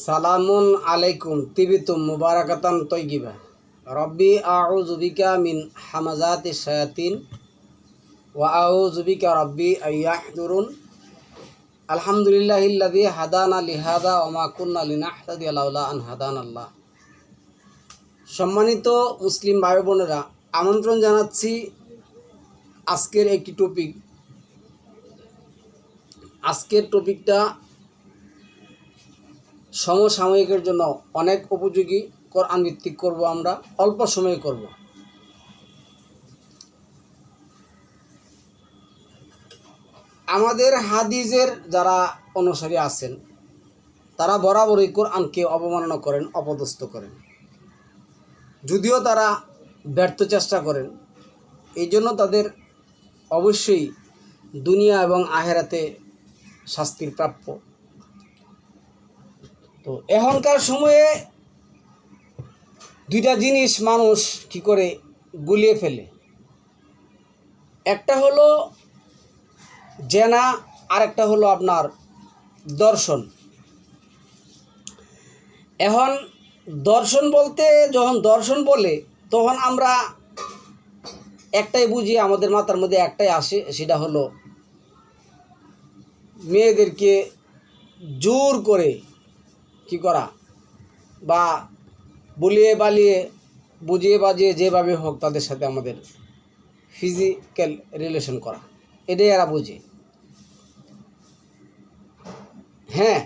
সালামুন আলাইকুম তিবিতুম মুবারাকাতান তৈয়িবা রব্বি আউযু বিকা মিন হামাজাতিশ শায়াতিন ওয়া আউযু বিকা রব্বি আইয়াহদুরুন আলহামদুলিল্লাহিল্লাযী হাদানা লিহাযা ওয়া মা কুন্না লিনাহতাদিয়া লাউলা আন হাদানাল্লাহ। সম্মানিত মুসলিম ভাই বোনেরা, আমন্ত্রণ জানাচ্ছি আজকের একটি টপিক। আজকের টপিকটা সমসাময়িকের জন্য অনেক উপযোগী, কোরআন ভিত্তিক করব, আমরা অল্প সময়ে করব। আমাদের হাদিসের যারা অনুসারী আছেন তারা বরাবরই কোরআনকে অবমাননা করেন, অপদস্থ করেন, যদিও তারা ব্যর্থ চেষ্টা করেন। এই জন্য তাদের অবশ্যই দুনিয়া এবং আখেরাতে শাস্তির প্রাপ্য। তো এখনকার সময়ে দুইটা জিনিস মানুষ কি করে গুলিয়ে ফেলে, একটা হলো জেনা, আর একটা হলো আপনার দর্শন। এখন দর্শন বলতে যখন দর্শন বলে তখন আমরা একটাই বুঝি, আমাদের মাথার মধ্যে একটাই আসে, সেটা হলো মেয়েদেরকে জোর করে কি করা বা বলিয়ে বালিয়ে বুঝিয়ে বাজিয়ে যেভাবে হোক তাদের সাথে আমাদের ফিজিক্যাল রিলেশন করা, এটাই এরা বুঝে। হ্যাঁ,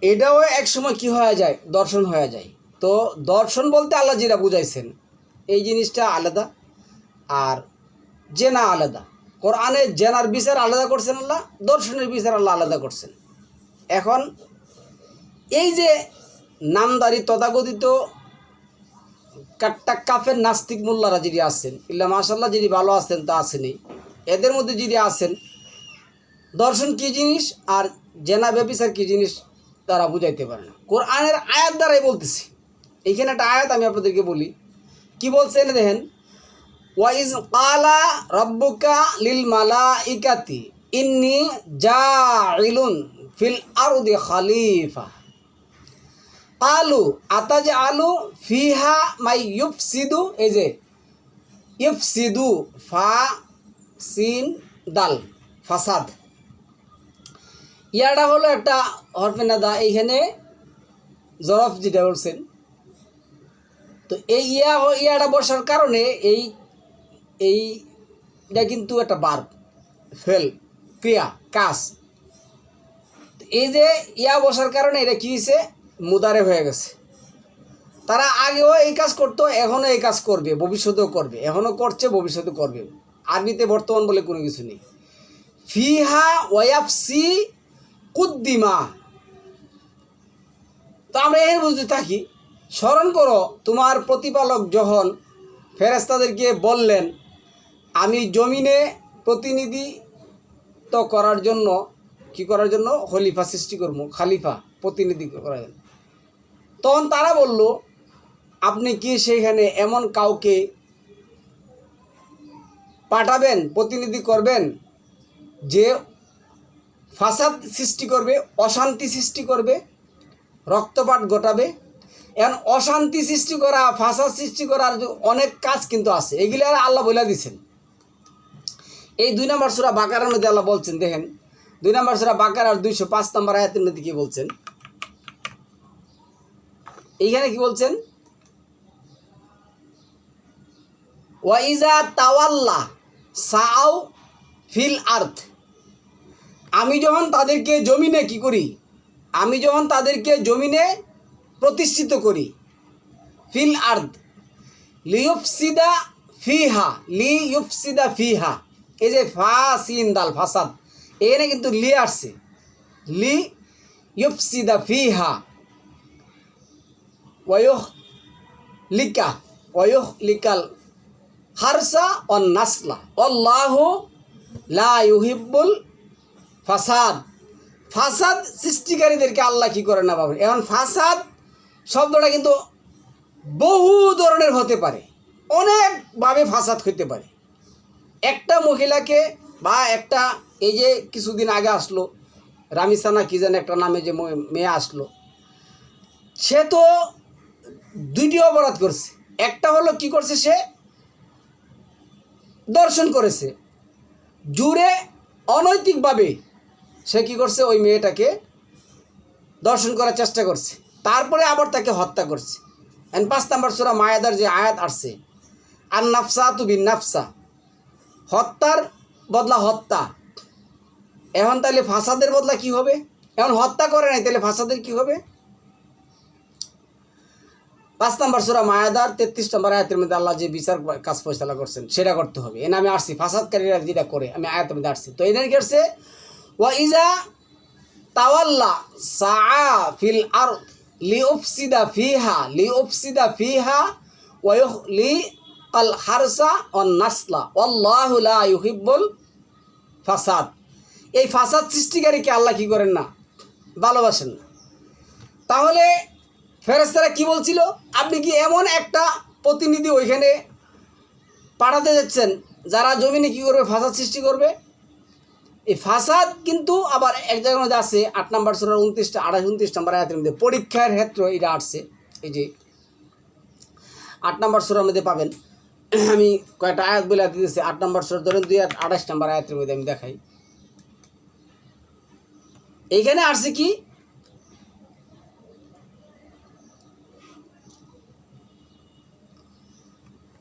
এটাও এক সময় কি হয়ে যায়, দর্শন হয়ে যায়। তো দর্শন বলতে আল্লাহ যেটা বুঝাইছেন এই জিনিসটা আলাদা, আর জেনা আলাদা। কোরআনে জেনার বিচার আলাদা করছেন আল্লাহ, দর্শনের বিচার আল্লাহ আলাদা করছেন। এখন এই যে নামদারি তথাকথিত কাট্টা কাফের নাস্তিক মোল্লারা যিনি আছেন, ইল্লা মাশাল্লাহ যিনি ভালো আছেন তা আসেনি, এদের মধ্যে যিনি আছেন দর্শন কী জিনিস আর জেনা ব্যভিচার কী জিনিস তারা বুঝাইতে পারে না। কোরআনের আয়াত দ্বারাই বলতেছি। এইখানে একটা আয়াত আমি আপনাদেরকে বলি, কি বলছে এনে দেখেন, ওয়াইজ কালা রব্বুকা লিল মালাইকাতি ইন্নী জাইলুন ফিল আরদি খলিফা কালু আতাজ আলু ফিহা মাই ইউফসিদু, এই যে ইউফসিদু ফা সিন দাল ফাসাদ, ইয়াটা হলো একটা হরফেনাদা, এইখানে জরফ যেটা বলছেন। তো এই ইয়াটা বসার কারণে এইটা কিন্তু একটা বার্ব, ফেল, ক্রিয়া, কাজ। এই যে ইয়া বসার কারণে এটা কী হয়েছে, মুদারে হয়ে গেছে। তারা আগেও এই কাজ করতো, এখনও এই কাজ করবে, ভবিষ্যতেও করবে, এখনও করছে, ভবিষ্যতে করবে। আরবিতে বর্তমান বলে কোনো কিছু নেই। ফিহা ওয়াফসি কুদ্দিমা। তো আমরা এর বুঝতে থাকি, স্মরণ করো তোমার প্রতিপালক যখন ফেরেশতাদেরকে বললেন আমি জমিনে প্রতিনিধিত্ব করার জন্য কি করার জন্য খলিফা সৃষ্টি করবো, খালিফা প্রতিনিধি করার জন্য, তখন তারা বলল আপনি কি সেখানে এমন কাউকে পাঠাবেন, প্রতিনিধি করবেন যে ফাসাদ সৃষ্টি করবে, অশান্তি সৃষ্টি করবে, রক্তপাত ঘটাবে। এখন অশান্তি সৃষ্টি করা, ফাসাদ সৃষ্টি করার অনেক কাজ কিন্তু আছে, এগুলি আর আল্লাহ বলে দিয়েছেন। এই 2 নম্বর সূরা বাকারার মধ্যে আল্লাহ বলছেন, দেখেন 2 নম্বর সূরা বাকারার 205 নম্বর আয়াতের মধ্যে কি বলছেন, এইখানে কি বলছেন, ওয়াইজা তাওয়াল্লা সাআউ ফিল আরদ, আমি যখন তাদেরকে জমিনে কি করি, আমি যখন তাদেরকে জমিনে প্রতিষ্ঠিত করি, ফিল আরদ লিউফসিদা ফিহা, লিউফসিদা ফিহা, এই যে ফা সিন দাল ফাসাদ, এখানে কিন্তু লি আসছে, লি ইউফসিদা ফিহা ওয়ায়ুহ লিকা ওয়ায়ুহ লিকাল হারসা অন নাসলা আল্লাহু লা ইউহিব্বুল ফাসাদ। ফাসাদ সৃষ্টিকারীদেরকে আল্লাহ কি করে না পাবে। এখন ফাসাদ শব্দটা কিন্তু বহু ধরনের হতে পারে, অনেকভাবে ফাসাদ হইতে পারে। একটা মহিলাকে বা একটা, এই যে কিছুদিন আগে আসলো রামিসানা কি যেন একটা নামে যে মেয়ে আসলো, সে তো দুইটি অপরাধ করছে। একটা হলো কি করছে, সে দর্শন করেছে, জুড়ে অনৈতিকভাবে সে কি করছে, ওই মেয়েটাকে দর্শন করার চেষ্টা করছে, তারপরে আবার তাকে হত্যা করছে। 5 নম্বর সূরা মায়েদার যে আয়াত আসছে, আর নাফসা তু বিন নাফসা, হত্যার বদলা হত্যা। এখন তাহলে ফাসাদের বদলা কি হবে? এখন হত্যা করে নাই, তাহলে ফাসাদের কি হবে? 5 নম্বর সূরা মায়েদার 33 নম্বর আয়াতের মধ্যে আল্লাহ যে বিচার কাজ ফয়সালা করছেন সেটা করতে হবে। এনে আমি আসছি ফাসাদকারীরা যেটা করে, আমি আয়াতের মধ্যে আসছি। তো এনে কি করছে, ওয়া ইজা তাওয়াল্লা সাআ ফিল আরদ লিউফসিদা ফিহা ওয়া ইউখলিকাল হারসা ওয়ান নাসলা ওয়াল্লাহু লা ইউহিব্বুল ফাসাদ। এই ফাসাদ সৃষ্টিকারীকে আল্লাহ কি করেন না, ভালোবাসেন না। তাহলে ফেরেশতারা কি বলছিল, আপনি কি এমন একটা প্রতিনিধি ওইখানে পাঠাতে যাচ্ছেন যারা জমিনে কি করবে, ফাসাদ সৃষ্টি করবে? এই ফাসাদ কিন্তু আবার এক জায়গার মধ্যে আছে 8 নম্বর সূরার 29 নম্বর আয়াতের মধ্যে, পরীক্ষার ক্ষেত্রে এটা আসছে। এই যে 8 নম্বর সূরার মধ্যে পাবেন, আমি কয়েকটা আয়াত বলে দিতেছি। 8 নম্বর সূরা ধরেন 28 নম্বর আয়াতের মধ্যে আমি দেখাই। এইখানে আসছে কি,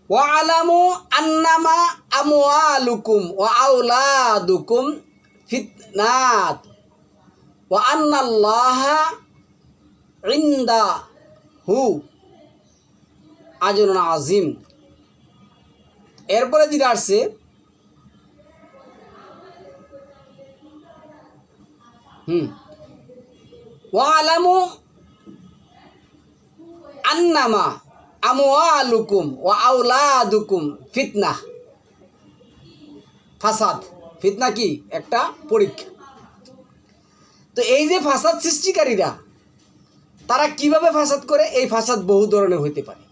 ওয়ালামু আন্নামা আমওয়ালুকুম ওয়া আওলাদুকুম ফিতনাত ওয়া আন্নাল্লাহা ইনদাহু আজরুন আযীম। এরপরে যেটা আসছে, ওয়ালামু আন্নামা আমওয়ালুকুম ওয়া আওলাদুকুম ফিতনা। ফাসাদ, ফিতনা কি একটা পরীক্ষা। তো এই যে ফাসাদ সৃষ্টিকারীরা, তারা কিভাবে ফাসাদ করে? এই ফাসাদ বহু ধরনের হইতে পারে,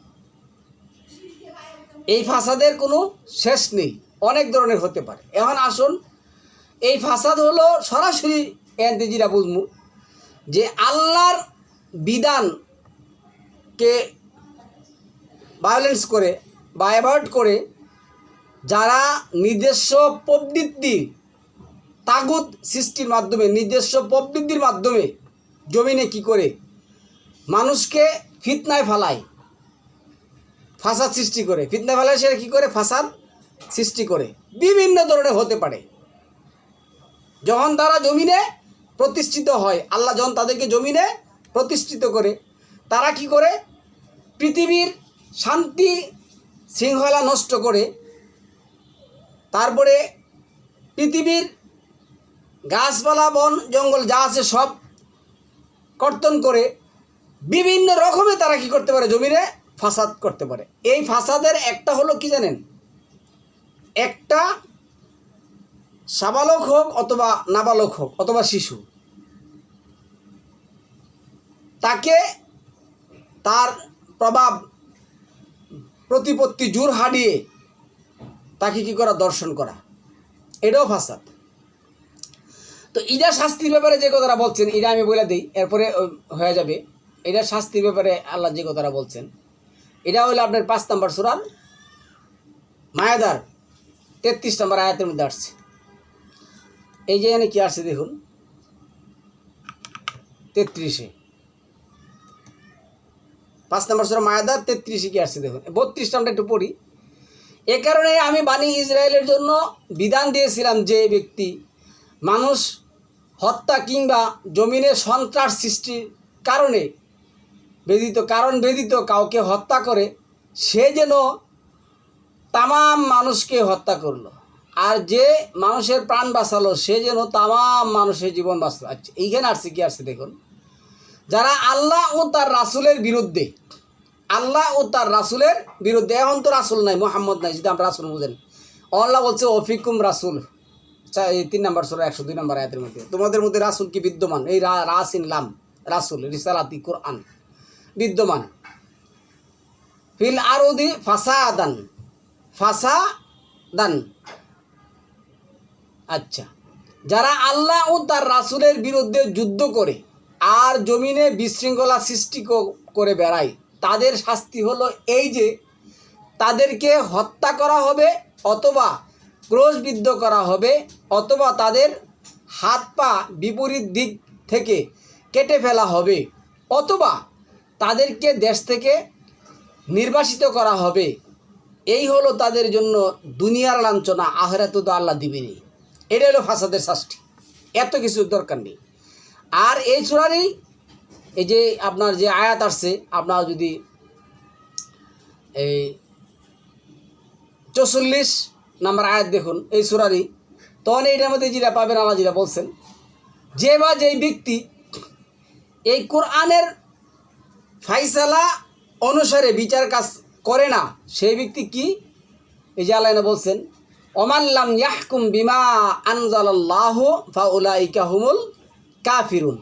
এই ফাসাদের কোনো শেষ নেই, অনেক ধরনের হতে পারে। এখন আসুন, এই ফাসাদ হলো সরাসরি এনতে যেটা বুঝবো যে আল্লাহর বিধানকে ভায়োলেন্স করে বা অ্যাভয়েড করে যারা নিজস্ব প্রবৃত্তি, তাগুত সৃষ্টির মাধ্যমে, নিজস্ব প্রবৃত্তির মাধ্যমে জমিনে কি করে মানুষকে ফিতনায় ফেলায়, ফাসাদ সৃষ্টি করে, ফিতনায় ফেলায়, সে কী করে ফাসাদ সৃষ্টি করে। বিভিন্ন ধরনের হতে পারে। যখন তারা জমিনে প্রতিষ্ঠিত হয়, আল্লাহ যখন তাদেরকে জমিনে প্রতিষ্ঠিত করে, তারা কি করে পৃথিবীর শান্তি শৃঙ্খলা নষ্ট করে, তারপরে পৃথিবীর গাছপালা বন জঙ্গল যা আছে সব কর্তন করে বিভিন্ন রকমে তারা কি করতে পারে, জমিনে ফাসাদ করতে পারে। এই ফাসাদের একটা হলো কি জানেন, একটা সাবালক হোক অথবা নাবালক হোক অথবা শিশু, তাকে তার প্রভাব প্রতিপত্তি জোর হারিয়ে তাকে কি করা, দর্শন করা, এটাও ফাসাদ। তো এটা শাস্তির ব্যাপারে যে কথাটা বলছেন, এটা আমি বলে দিই, এরপরে হয়ে যাবে। এটা শাস্তির ব্যাপারে আল্লাহ যে কথাটা বলছেন, এটা হলো আপনার 5 নম্বর সূরার মায়েদার 33 নম্বর আয়াতের মধ্যে আসছে। এই যে এখানে কি আসছে দেখুন, 33-এ 5 নম্বর সূরা মায়েদার 33-এ কি আসছে দেখুন। 32 আমরা একটু পড়ি। এ কারণে আমি বানি ইসরায়েলের জন্য বিধান দিয়েছিলাম, যে ব্যক্তি মানুষ হত্যা কিংবা জমিনে সন্ত্রাস সৃষ্টির কারণ ব্যতীত কাউকে হত্যা করে, সে যেন তামাম মানুষকে হত্যা করলো, আর যে মানুষের প্রাণ বাঁচালো সে যেন তামাম মানুষের জীবন বাঁচলো। আচ্ছা, এইখানে আসছে কি আসছে দেখুন, যারা আল্লাহ ও তার রাসূলের বিরুদ্ধে, আল্লাহ ও তার রাসূলের বিরুদ্ধে, এখন তো রাসূল নাই, মুহাম্মদ নাই, যদি আমরা রাসূল বুঝেন, আল্লাহ বলছে অফিকুম রাসূল, এই 3 নম্বর সূরা 102 নম্বর আয়াতের মধ্যে, তোমাদের মধ্যে রাসূল কি বিদ্যমান, এই রাসিন লাম রাসূল রিসালাতি কোরআন বিদ্যমান। ফিল আরদি ফাসাদান। আচ্ছা, যারা আল্লাহ ও তার রাসূলের বিরুদ্ধে যুদ্ধ করে আর জমিনে বিশৃঙ্খলা সৃষ্টি করে বেড়ায়, তাদের শাস্তি হলো এই যে তাদেরকে হত্যা করা হবে, অথবা ক্রোশবিদ্ধ করা হবে, অথবা তাদের হাত পা বিপরীত দিক থেকে কেটে ফেলা হবে, অথবা তাদেরকে দেশ থেকে নির্বাসিত করা হবে। এই হলো তাদের জন্য দুনিয়ার লাঞ্ছনা, আখিরাতে তো আল্লাহ দিবেনি। এটা হলো ফাসাদের শাস্তি, এত কিছু দরকার নেই। আর এই সূরারই এই যে আপনার যে আয়াত আসছে, আপনারা যদি এই 44 নম্বর আয়াত দেখুন এই সূরারই, তখন এইটার মধ্যে যেটা পাবেন আল্লাহ যেটা বলছেন, যে বা যেই ব্যক্তি এই কোরআনের ফাইসালা অনুসারে বিচার কাজ করে না, সেই ব্যক্তি কি, এই যে আল্লাহ বলছেন, ওমাল্লাম ইয়াহকুম বিমা আনজালাল্লাহু ফাউলাইকা হুমুল কাফিরুন।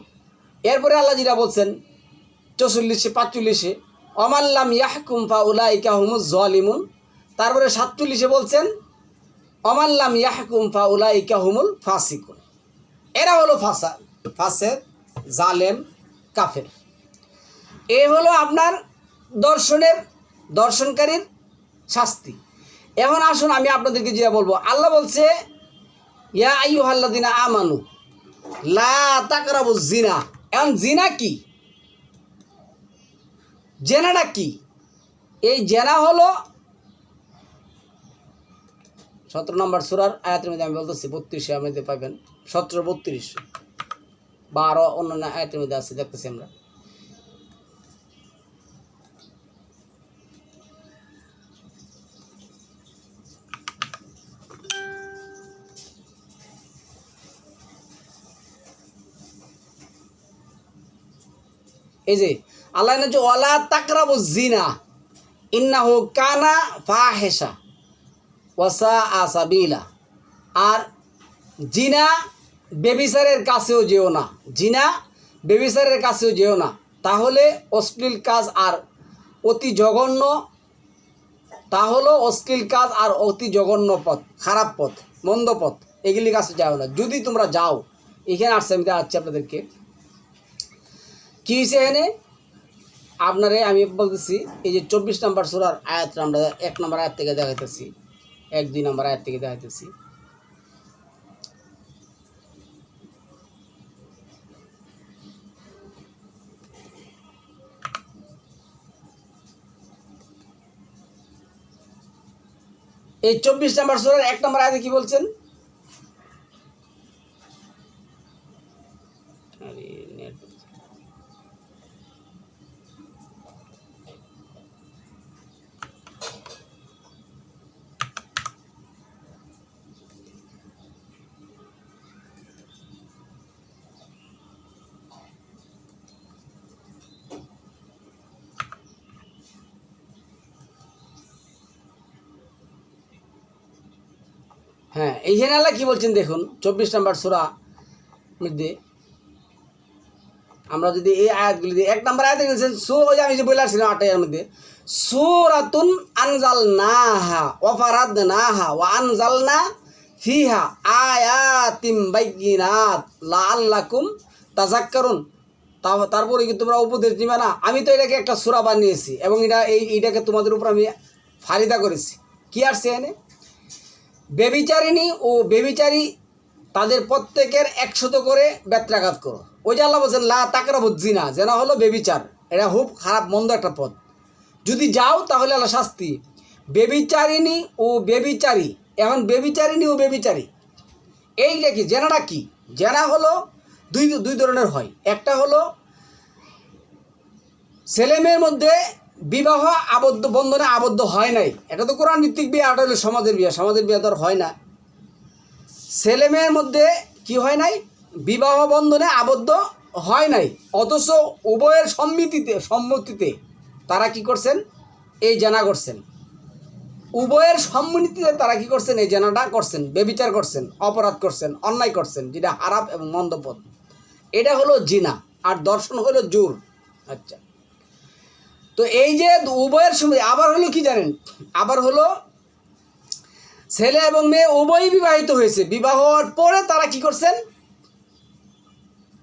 এরপরে আল্লাহ যেটা বলছেন 44-45, ওমাল্লাম ইয়াহকুম ফাউলাইকা হুমুজ জালিমুন। তারপরে 47 বলছেন, ওমাল্লাম ইয়াহকুম ফাউলাইকা হুমুল ফাসিকুন। এরা হলো ফাসেক, জালেম, কাফের। এ হলো আপনার দর্শনকারীর শাস্তি। এখন আসুন আমি আপনাদেরকে যেটা বলবো, আল্লাহ বলছে ইয়া আইয়ুহাল্লাযিনা আমানু লা তাকরাবুজ জিনা। এখন জিনা কি, জেনাটা কি? এই জেনা হলো 17 নম্বর সূরার আয়াতের মধ্যে আমি বলতেছি, 32 মধ্যে পাবেন, 17, 32 বা আরো অন্যান্য আয়াতের মধ্যে আছে, দেখতেছি আমরা। এই যে আল্লাহ যে ওয়ালা তাকরাবুজ জিনা ইন্নাহু কানা ফাহিশা ওয়া সাআ সাবিলা। আর জিনা বেবিচারের কাছেও যেও না, জিনা বেবিচারের কাছেও যেও না, তাহলে অশ্লীল কাজ আর অতি জঘন্য, পথ, খারাপ পথ, মন্দ পথ, এগুলির কাছে যাও না। যদি তোমরা যাও, এখানে আসছে, আমি দেখাচ্ছি আপনাদেরকে কী হয়েছে। এখানে আপনারে আমি বলতেছি, এই যে 24 নম্বর সূরার আয়াতটা আমরা 1 নম্বর আয়াত থেকে দেখাইতেছি, 1-2 নম্বর আয়াত থেকে দেখাইতেছি। এই 24 নম্বর সূরার 1 নম্বর আয়াতে কি বলছেন? হ্যাঁ, এইখানে আল্লাহ কি বলছেন দেখুন, 24 নম্বর সূরা মধ্যে আমরা যদি এই আয়াতগুলি দিই, 1 নম্বর আয়াতে বলছেন আমি যে বলে আসছিলাম 8 এর মধ্যে, সূরাতুন আনজালনাহা ওয়া ফারাদনাহা ওয়া আনজালনা ফিহা আয়াতিম বাইয়িনাত লাআল্লাকুম তাযাক্কারুন। তারপরে কি তোমরা উপদেশ দিবা না? আমি তো এটাকে একটা সূরা বানিয়েছি এবং এইটাকে তোমাদের উপর আমি ফারিদা করেছি। কি আসছে এখানে? বেবিচারিণী ও বেবিচারী তাদের প্রত্যেকের 100 করে বেত্রাঘাত করো। ওই যে আল্লাহ বলছেন লা তাকরাবুজ জিনা, জেনা হলো বেবিচার, এটা খুব খারাপ মন্দ একটা পথ। যদি যাও তাহলে আল্লাহ শাস্তি। বেবিচারিণী ও বেবিচারী, এখন বেবিচারিণী ও বেবিচারী এইটা কি, জেনাটা কি? জেনা হলো দুই ধরনের হয়। একটা হলো ছেলে মেয়ের মধ্যে বিবাহ বন্ধনে আবদ্ধ হয় নাই, এটা তো কোরআন ভিত্তিক বিয়ে, এটা হলো সমাজের বিয়ে। সমাজের বিয়ে তো আর হয় না। ছেলে মেয়ের মধ্যে কি হয় নাই, বিবাহ বন্ধনে আবদ্ধ হয় নাই, অথচ উভয়ের সম্মতিতে তারা কি করছেন, এই জেনা করছেন। উভয়ের সম্মতিতে তারা কি করছেন, এই জেনাটা করছেন, বেবিচার করছেন, অপরাধ করছেন, অন্যায় করছেন, যেটা হারাপ এবং মন্দপথ। এটা হলো জিনা। আর দর্শন হলো জোর। আচ্ছা, তো এই যে উভয়ের সময় আবার হলো কি জানেন, আবার হলো ছেলে এবং মেয়ে উভয়ই বিবাহিত হয়েছে, বিবাহ হওয়ার পরে তারা কি করছেন,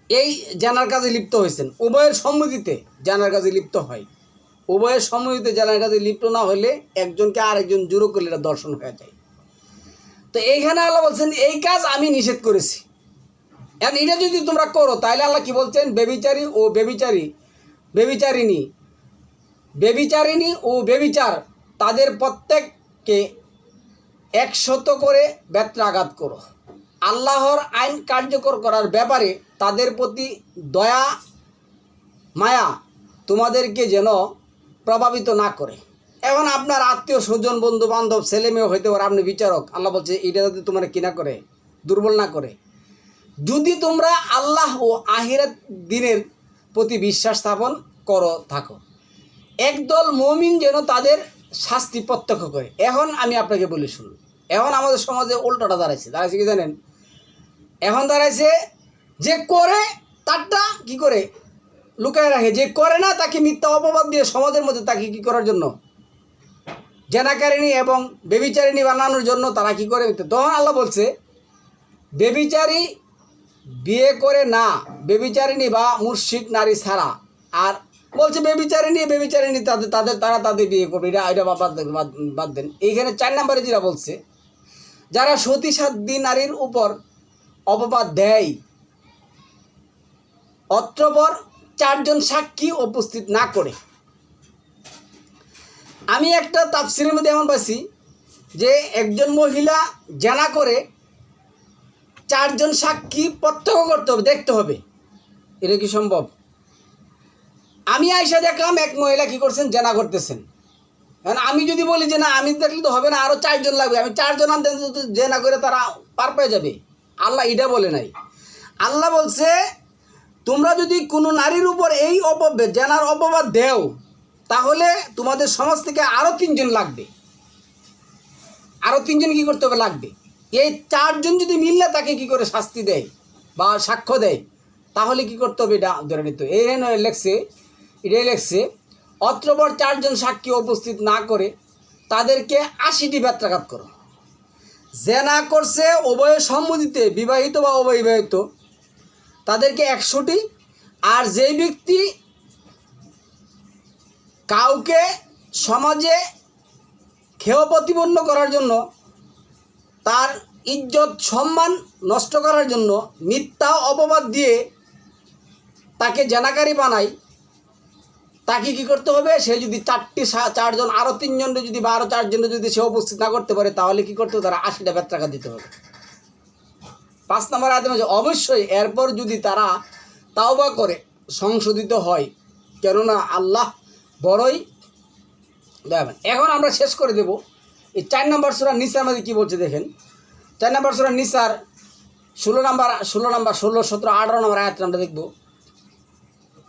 এই জানার কাজে লিপ্ত হয়েছেন। উভয়ের সম্মতিতে জানার কাজে লিপ্ত হয়। উভয়ের সম্মতিতে জানার কাজে লিপ্ত না হলে একজনকে আরেকজন জোর করলে এটা দর্শন হয়ে যায়। তো এইখানে আল্লাহ বলছেন এই কাজ আমি নিষেধ করেছি, এখন এটা যদি তোমরা করো তাহলে আল্লাহ কি বলছেন, বেবিচারী ও বেবিচারিণী ও বেবিচার তাদের প্রত্যেককে 100 করে বেত্রাঘাত করো। আল্লাহর আইন কার্যকর করার ব্যাপারে তাদের প্রতি দয়া মায়া তোমাদেরকে যেন প্রভাবিত না করে। এখন আপনার আত্মীয় স্বজন বন্ধু বান্ধব ছেলে মেয়ে হইতে পারে, আপনি বিচারক, আল্লাহ বলছে এটা যাতে তোমার কি না করে, দুর্বল না করে। যদি তোমরা আল্লাহ ও আখিরাত দিনের প্রতি বিশ্বাস স্থাপন করো থাকো, একদল মুমিন যেন তাদের শাস্তি প্রত্যক্ষ করে। এখন আমি আপনাকে বলি শুনুন, এখন আমাদের সমাজে উল্টোটা দাঁড়াইছে কি জানেন, এখন দাঁড়াইছে যে করে তারটা কি করে লুকায় রাখে, যে করে না তাকে মিথ্যা অপবাদ দিয়ে সমাজের মধ্যে তাকে কি করার জন্য, জেনাকারিণী এবং বেবিচারিণী বানানোর জন্য তারা কি করে। তখন আল্লাহ বলছে বেবিচারী বিয়ে করে না, বেবিচারিণী বা মুশরিক নারী ছাড়া, আর বলছে বেবিচারিণী তাদের বিয়ে করবে, এটা বাদ দেন। এইখানে 4 নম্বরে যেটা বলছে, যারা সতী সাধ্বী নারীর উপর অপবাদ দেয় অতঃপর 4 জন সাক্ষী উপস্থিত না করে। আমি একটা তাফসীরের মধ্যে এমন পাইছি যে একজন মহিলা জানা করে 4 জন সাক্ষী প্রত্যক্ষ করতে হবে, দেখতে হবে। এটা কি সম্ভব? আমি আইসা দেখলাম এক মহিলা কি করছেন, জানা করতেছেন। কারণ আমি যদি বলি যে না আমি দেখলে তো হবে না, আরও 4 জন লাগবে, আমি 4 জন আনতে জানা করে তারা পার পেয়ে যাবে। আল্লাহ এটা বলে নাই। আল্লাহ বলছে তোমরা যদি কোনো নারীর উপর এই জানার অপবাদ দেও তাহলে তোমাদের সমাজ থেকে আরও 3 জন লাগবে, আরও 3 জন কী করতে হবে লাগবে। এই 4 জন যদি মিললে তাকে কি করে শাস্তি দেয় বা সাক্ষ্য দেয় তাহলে কি করতে হবে, এটা ধরে নিতে। এই এটাই লেখছে অতঃপর 4 জন সাক্ষী উপস্থিত না করে তাদেরকে 80টি বেত্রাঘাত করো। জেনা করছে উভয় সম্মতিতে, বিবাহিত বা অবিবাহিত, তাদেরকে 100টি। আর যেই ব্যক্তি কাউকে সমাজে খেয় প্রতিপন্ন করার জন্য, তার ইজ্জত সম্মান নষ্ট করার জন্য মিথ্যা অপবাদ দিয়ে তাকে জেনাকারী বানায়, তাকে কি করতে হবে, সে যদি 4 জন আরও 3 জনের যদি বা আরও 4 জনের যদি সে উপস্থিত না করতে পারে তাহলে কি করতে হবে, তারা 80টা বেত্রাঘাত দিতে হবে। 5 নম্বর আয়াতে বলছে অবশ্যই এরপর যদি তারা তাওবা করে সংশোধিত হয়, কেননা আল্লাহ বড়ই দয়াবান। এখন আমরা শেষ করে দেব এই 4 নম্বর সূরা নিসার মধ্যে কী বলছে দেখেন। 4 নম্বর সূরা নিসার 16 নম্বর 16, 17, 18 নম্বর আয়াত আমরা দেখব।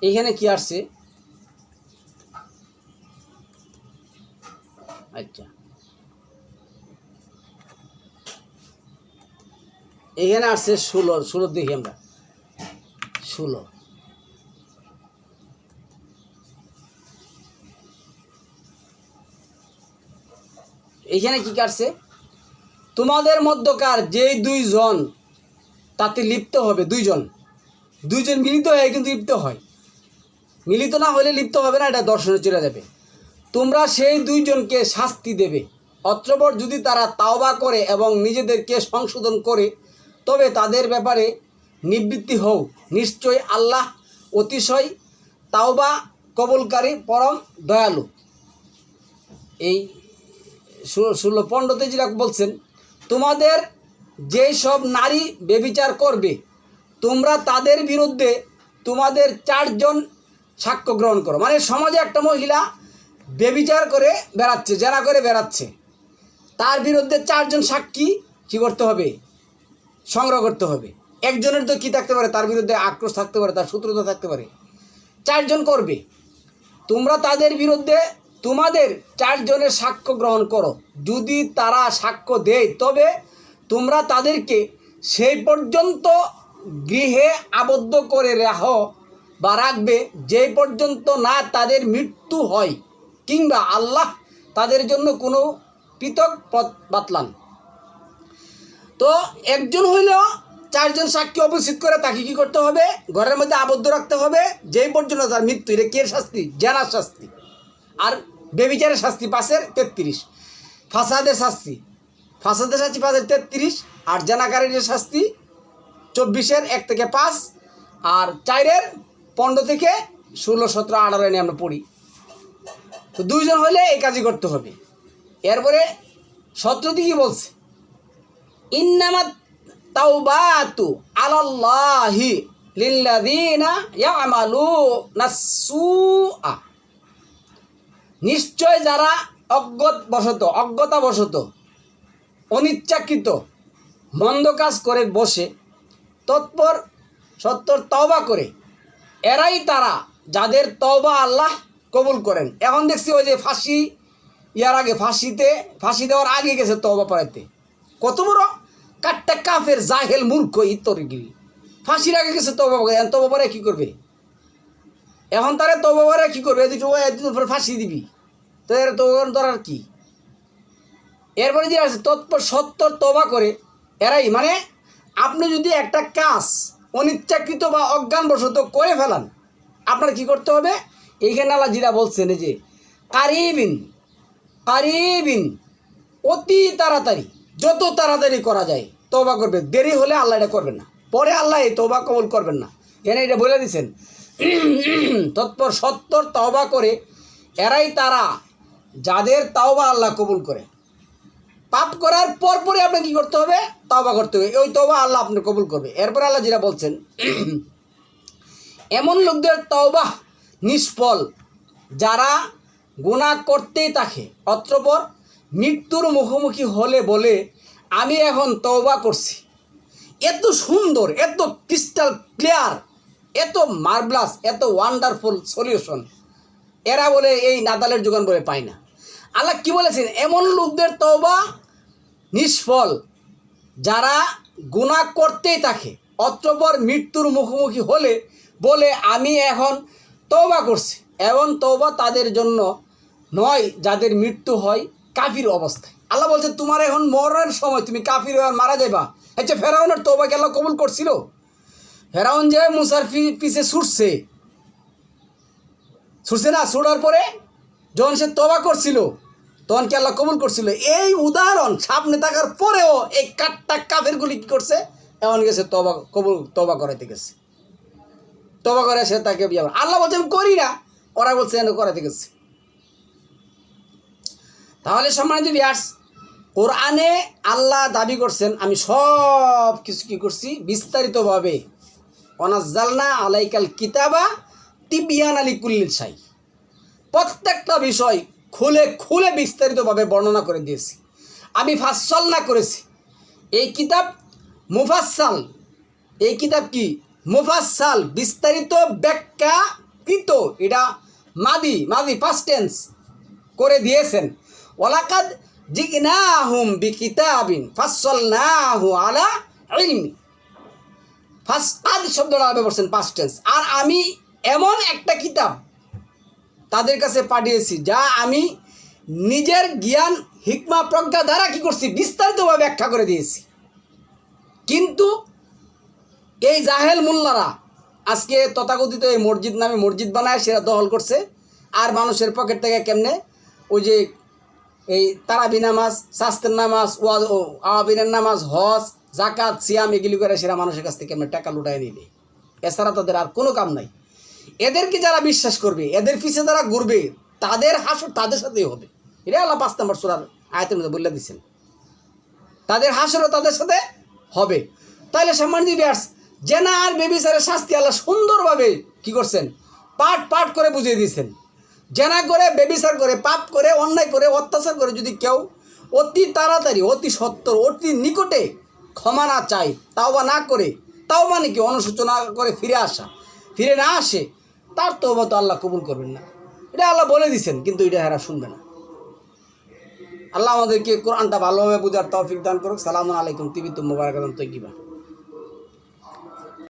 এইখানে কি আসছে, আচ্ছা এইখানে আসছে 16 দেখি আমরা 16। এইখানে কি কাটছে, তোমাদের মধ্যকার যেই 2 জন তাতে লিপ্ত হবে, 2 জন মিলিত হয়ে কিন্তু লিপ্ত হয়, মিলিত না হলে লিপ্ত হবে না, এটা দর্শনে চলে যাবে। তোমরা সেই 2 জনকে শাস্তি দেবে। অতঃপর যদি তারা তাওবা করে এবং নিজেদেরকে সংশোধন করে তবে তাদের ব্যাপারে নিবৃত্তি হও, নিশ্চয়ই আল্লাহ অতিশয় তাওবা কবুলকারী পরম দয়ালু। এই 16-15 যেটা বলছেন, তোমাদের যেই সব নারী ব্যভিচার করবে তোমরা তাদের বিরুদ্ধে তোমাদের 4 জন সাক্ষ্য গ্রহণ করো। মানে সমাজে একটা মহিলা ব্যভিচার করে বেড়াচ্ছে, জেনা করে বেড়াচ্ছে, তার বিরুদ্ধে 4 জন সাক্ষী কী করতে হবে, সংগ্রহ করতে হবে। একজনের তো কী থাকতে পারে, তার বিরুদ্ধে আক্রোশ থাকতে পারে, তার শত্রুতা থাকতে পারে, 4 জন করবে। তোমরা তাদের বিরুদ্ধে তোমাদের 4 জনের সাক্ষ্য গ্রহণ করো। যদি তারা সাক্ষ্য দেয় তবে তোমরা তাদেরকে সেই পর্যন্ত গৃহে আবদ্ধ করে রাখবে যে পর্যন্ত না তাদের মৃত্যু হয় কিংবা আল্লাহ তাদের জন্য কোনো পৃথক পথ বাতলান। তো একজন হইল চারজন সাক্ষী উপস্থিত করে তাকে কি করতে হবে? ঘরের মধ্যে আবদ্ধ রাখতে হবে যেই পর্যন্ত তার মৃত্যু। এটা কে শাস্তি? জেনার শাস্তি। আর বেবিচারের শাস্তি 5-এর 33, ফাসাদের শাস্তি 5-এর 33, আর জেনাকারীর শাস্তি 24-এর 1 থেকে 5, আর 4-এর 15 থেকে 16, 17, 18 নিয়ে আমরা পড়ি। তো 2 জন হলে এই কাজই করতে হবে। এরপরে 17 কি বলছে? ইন্নামাত তাওবাতু আলাল্লাহি লিল্লাযিনা ইয়ামালুনা সুআ, নিশ্চয় যারা অজ্ঞতাবশত অনিচ্ছাকৃত মন্দ কাজ করে বসে তৎপর সত্তর তওবা করে, এরাই তারা যাদের তওবা আল্লাহ কবুল করেন। এখন দেখছি ওই যে ফাঁসি দেওয়ার আগে গেছে তওবা পড়াইতে। কত বড় কাট্টা কাফের জাহেল মূর্খ ইত্তরগিরি, ফাঁসির আগে গেছে তওবা পড়ে কী করবে? এখন তারা তওবা পড়ে কী করবে? এদিন পরে ফাঁসি দিবি, তো এর তো ধরার কি? এরপরে যে আছে তৎপর সত্তর তওবা করে, এরাই মানে আপনি যদি একটা কাজ অনিচ্ছাকৃত বা অজ্ঞানবশত করে ফেলান, আপনার কি করতে হবে? এইখানে আল্লাহ যেটা বলছেন যে কারিবিন অতি তাড়াতাড়ি, যত তাড়াতাড়ি করা যায় তওবা করবে। দেরি হলে আল্লাহ এটা করবেন না, পরে আল্লাহ এই তওবা কবুল করবেন না। এখানে এটা বলে দিচ্ছেন তৎপর সত্তর তওবা করে, এরাই তারা যাদের তওবা আল্লাহ কবুল করে। পাপ করার পরে আপনাকে কী করতে হবে? তওবা করতে হবে। ওই তওবা আল্লাহ আপনি কবুল করবে। এরপরে আল্লাহ যেটা বলছেন, এমন লোকদের তওবা নিষ্ফল যারা গুনাহ করতেই থাকে, অতঃপর মৃত্যুর মুখোমুখি হলে বলে আমি এখন তওবা করছি। এত সুন্দর, এত ক্রিস্টাল ক্লিয়ার, এত মার্ভেলাস, এত ওয়ান্ডারফুল সলিউশন এরা বলে এই নাদালের যোগান বলে পায় না। আল্লাহ কি বলেছেন? এমন লোকদের তওবা নিষ্ফল যারা গুনাহ করতেই থাকে, অতঃপর মৃত্যুর মুখোমুখি হলে বলে আমি এখন তওবা করছি। এমন তওবা তাদের জন্য নয় যাদের মৃত্যু হয় কাফির অবস্থায়। আল্লাহ বলছে তোমার এখন মরার সময়, তুমি কাফির হয়ে মারা যাবা। আচ্ছা, ফেরাউনের তওবাকে আল্লাহ কবুল করছিল? ফেরাউন যে মুসার পিছে ছুটছে না, ছুটার পরে যখন সে তওবা করছিল তখন কি আল্লাহ কবুল করছিল? এই উদাহরণ সামনে থাকার পরেও এই কাট্টা কাফেরগুলি কী করছে? এমন গেছে তওবা করাইতে গেছে, তওবা করে সে তাকে বিয়ে। আল্লাহ বলছে আমি করি না, ওরা বলছে এনে করাইতে গেছে। তাহলে সম্মানিত ভিউয়ার্স, কোরআনে আল্লাহ দাবি করছেন আমি সব কিছু কী করছি? বিস্তারিতভাবে ওয়ানাজ্জালনা আলাইকাল কিতাবা তিবিয়ানা লিকুল্লি শাই, প্রত্যেকটা বিষয় খুলে বিস্তারিতভাবে বর্ণনা করে দিয়েছি। আমি ফাসসালনা করেছি। এই কিতাব মুফাসসাল, এই কিতাব কি? মুফাসসাল, বিস্তারিত ব্যাখ্যাকৃত। এটা মাদি ফার্স্ট টেন্স করে দিয়েছেন। ওয়ালাকাদ জিগনাহুম বিকিতাবিন ফাসসালনাহু আলা ইলমি। ফাসকাদ শব্দটা ব্যবহার পাস্ট টেন্স। আর আমি এমন একটা কিতাব তাদের কাছে পাঠিয়েছি যা আমি নিজের জ্ঞান হিকমা প্রজ্ঞা দ্বারা কী করছি? বিস্তারিতভাবে ব্যাখ্যা করে দিয়েছি। কিন্তু এই জাহেল মোল্লারা আজকে তথাকথিত এই মসজিদ নামে মসজিদ বানায় সেটা দখল করছে। আর মানুষের পকেট থেকে কেমনে ওই যে এই তারাবি নামাজ, শাস্ত্রের নামাজ, আওয়াবিনের নামাজ, হজ, জাকাত, সিয়াম এগুলি করে সেরা মানুষের কাছ থেকে কেমনে টাকা লুটাই নিবে। এছাড়া তাদের আর কোনো কাম নাই। এদেরকে যারা বিশ্বাস করবে, এদের পিছে যারা ঘুরবে, তাদের হাসর তাদের সাথেই হবে। এটা আল্লাহ 5 নম্বর সূরার আয়াতের মধ্যে বলে দিচ্ছেন, তাদের হাসরও তাদের সাথে হবে। তাহলে সম্মানিত ভিউয়ার্স, জেনা আর বেবিচারের শাস্তি আল্লাহ সুন্দরভাবে কী করছেন? পাঠ করে বুঝিয়ে দিয়েছেন। জেনা করে, বেবিচার করে, পাপ করে, অন্যায় করে, অত্যাচার করে যদি কেউ অতি তাড়াতাড়ি, অতি সত্বর, অতি নিকটে ক্ষমা না চায়, তাওবা না করে, তাও মানে কি অনুশোচনা করে ফিরে না আসে, তার তওবা তো আল্লাহ কবুল করবেন না। এটা আল্লাহ বলে দিয়েছেন, কিন্তু এটা এরা শুনবে না। আল্লাহ আমাদেরকে কোরআনটা ভালোভাবে বুঝার তৌফিক দান করুক। সালামু আলাইকুম, তিবিতুম মুবারাকাতুন তৈয়িবা।